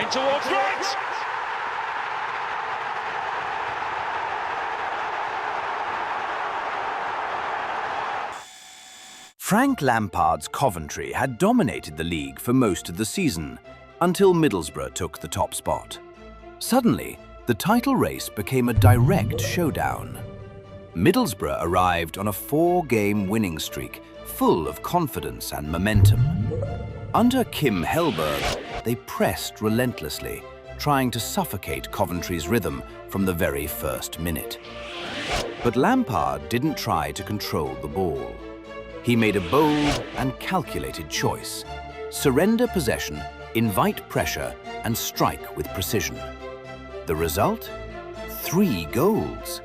in towards right. Frank Lampard's Coventry had dominated the league for most of the season, until Middlesbrough took the top spot. Suddenly, the title race became a direct showdown. Middlesbrough arrived on a 4-game winning streak, full of confidence and momentum. Under Kim Hellberg, they pressed relentlessly, trying to suffocate Coventry's rhythm from the very first minute. But Lampard didn't try to control the ball. He made a bold and calculated choice: surrender possession, invite pressure, and strike with precision. The result? 3 goals,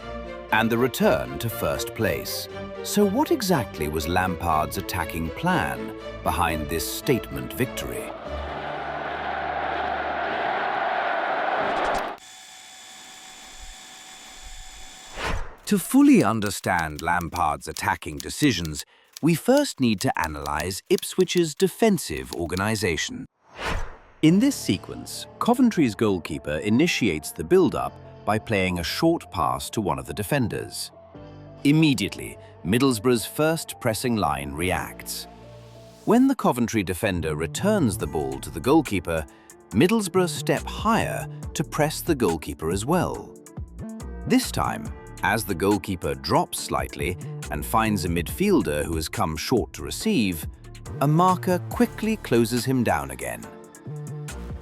and the return to first place. So what exactly was Lampard's attacking plan behind this statement victory? To fully understand Lampard's attacking decisions, we first need to analyze Ipswich's defensive organisation. In this sequence, Coventry's goalkeeper initiates the build-up by playing a short pass to one of the defenders. Immediately, Middlesbrough's first pressing line reacts. When the Coventry defender returns the ball to the goalkeeper, Middlesbrough step higher to press the goalkeeper as well. This time, as the goalkeeper drops slightly and finds a midfielder who has come short to receive, a marker quickly closes him down again.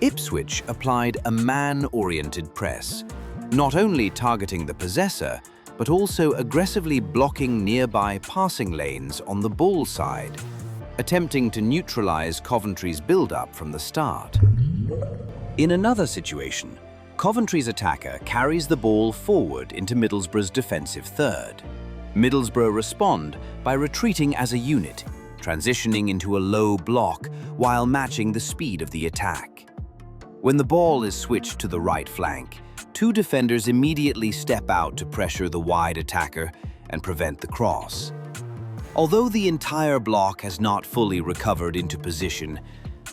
Ipswich applied a man-oriented press, not only targeting the possessor, but also aggressively blocking nearby passing lanes on the ball side, attempting to neutralize Coventry's build-up from the start. In another situation, Coventry's attacker carries the ball forward into Middlesbrough's defensive third. Middlesbrough respond by retreating as a unit, transitioning into a low block while matching the speed of the attack. When the ball is switched to the right flank, 2 defenders immediately step out to pressure the wide attacker and prevent the cross. Although the entire block has not fully recovered into position,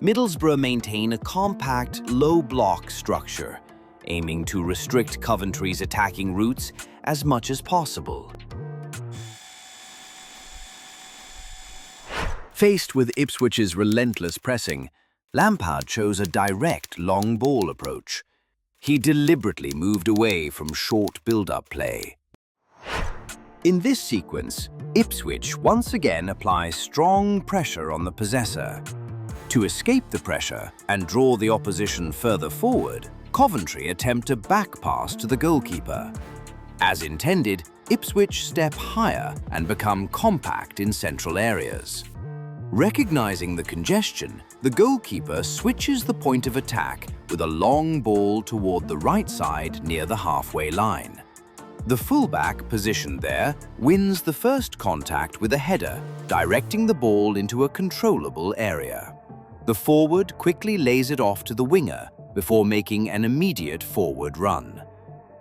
Middlesbrough maintain a compact, low-block structure, aiming to restrict Coventry's attacking routes as much as possible. Faced with Ipswich's relentless pressing, Lampard chose a direct long ball approach. He deliberately moved away from short build-up play. In this sequence, Ipswich once again applies strong pressure on the possessor. To escape the pressure and draw the opposition further forward, Coventry attempt a back pass to the goalkeeper. As intended, Ipswich step higher and become compact in central areas. Recognizing the congestion, the goalkeeper switches the point of attack with a long ball toward the right side near the halfway line. The fullback, positioned there, wins the first contact with a header, directing the ball into a controllable area. The forward quickly lays it off to the winger before making an immediate forward run.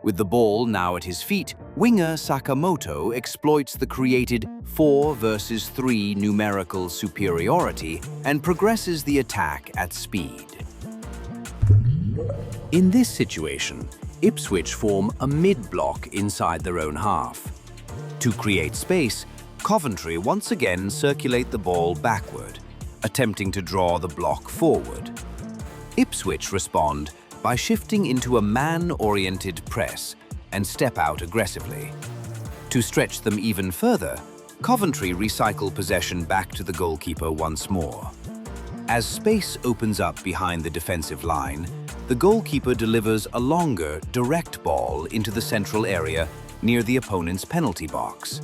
With the ball now at his feet, winger Sakamoto exploits the created 4 versus 3 numerical superiority and progresses the attack at speed. In this situation, Ipswich form a mid-block inside their own half. To create space, Coventry once again circulate the ball backward, attempting to draw the block forward. Ipswich respond by shifting into a man-oriented press and step out aggressively. To stretch them even further, Coventry recycle possession back to the goalkeeper once more. As space opens up behind the defensive line, the goalkeeper delivers a longer, direct ball into the central area near the opponent's penalty box.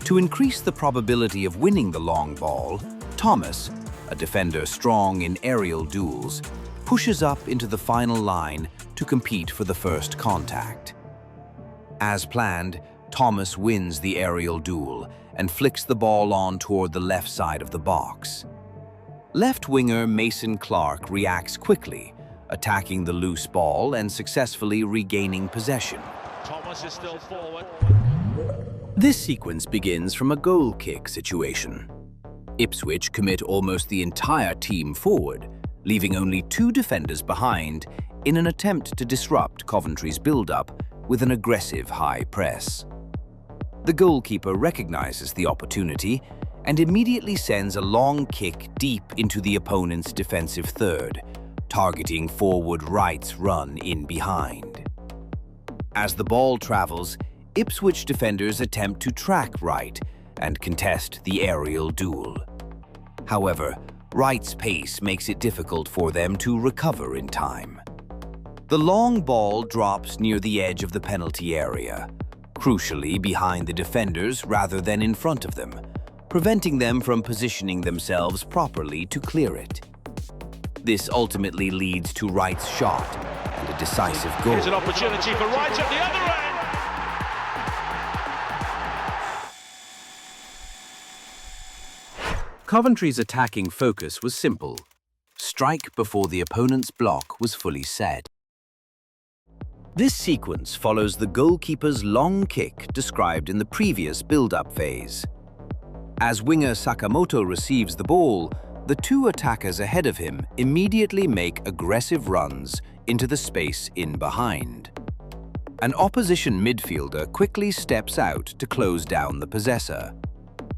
To increase the probability of winning the long ball, Thomas, a defender strong in aerial duels, pushes up into the final line to compete for the first contact. As planned, Thomas wins the aerial duel and flicks the ball on toward the left side of the box. Left winger Mason Clark reacts quickly, attacking the loose ball and successfully regaining possession. Thomas is still forward. This sequence begins from a goal kick situation. Ipswich commit almost the entire team forward, leaving only 2 defenders behind in an attempt to disrupt Coventry's build-up with an aggressive high press. The goalkeeper recognizes the opportunity and immediately sends a long kick deep into the opponent's defensive third, targeting forward Wright's run in behind. As the ball travels, Ipswich defenders attempt to track Wright and contest the aerial duel. However, Wright's pace makes it difficult for them to recover in time. The long ball drops near the edge of the penalty area, crucially behind the defenders rather than in front of them, preventing them from positioning themselves properly to clear it. This ultimately leads to Wright's shot and a decisive goal. Here's an opportunity for Wright at the other end. Coventry's attacking focus was simple: strike before the opponent's block was fully set. This sequence follows the goalkeeper's long kick described in the previous build-up phase. As winger Sakamoto receives the ball, the 2 attackers ahead of him immediately make aggressive runs into the space in behind. An opposition midfielder quickly steps out to close down the possessor.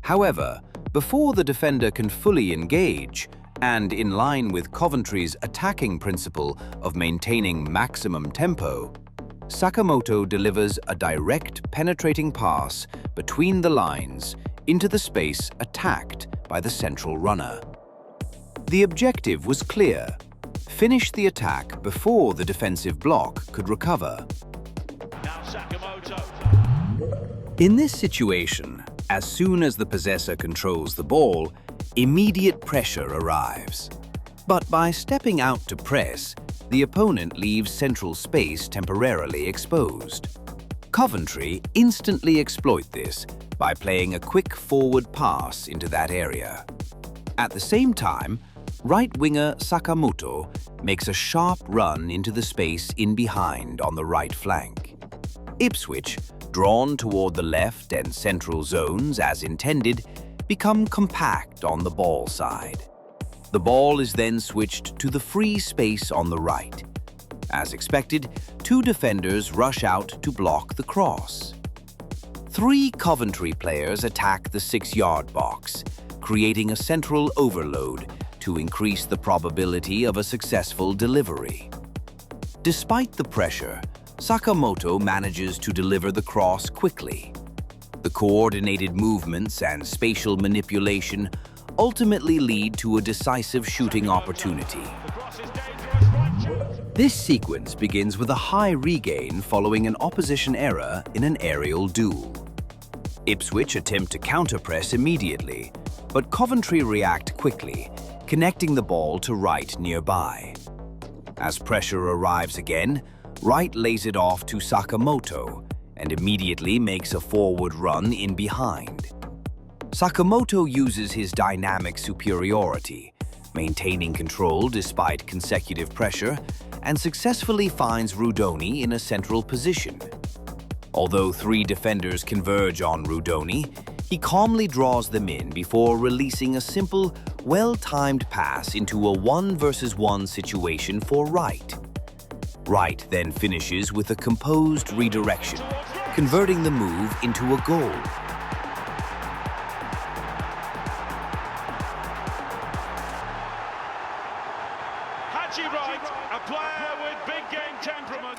However, before the defender can fully engage, and in line with Coventry's attacking principle of maintaining maximum tempo, Sakamoto delivers a direct penetrating pass between the lines into the space attacked by the central runner. The objective was clear: finish the attack before the defensive block could recover. Now Sakamoto. In this situation, as soon as the possessor controls the ball, immediate pressure arrives. But by stepping out to press, the opponent leaves central space temporarily exposed. Coventry instantly exploit this by playing a quick forward pass into that area. At the same time, right winger Sakamoto makes a sharp run into the space in behind on the right flank. Ipswich, drawn toward the left and central zones as intended, become compact on the ball side. The ball is then switched to the free space on the right. As expected, 2 defenders rush out to block the cross. 3 Coventry players attack the 6-yard box, creating a central overload to increase the probability of a successful delivery. Despite the pressure, Sakamoto manages to deliver the cross quickly. The coordinated movements and spatial manipulation ultimately lead to a decisive shooting opportunity. The cross is dangerous. Right shot. This sequence begins with a high regain following an opposition error in an aerial duel. Ipswich attempt to counter-press immediately, but Coventry react quickly, connecting the ball to Wright nearby. As pressure arrives again, Wright lays it off to Sakamoto and immediately makes a forward run in behind. Sakamoto uses his dynamic superiority, maintaining control despite consecutive pressure, and successfully finds Rudoni in a central position. Although 3 defenders converge on Rudoni, he calmly draws them in before releasing a simple, well-timed pass into a 1 versus 1 situation for Wright. Wright then finishes with a composed redirection, converting the move into a goal. Haji Wright, a player with big game temperament.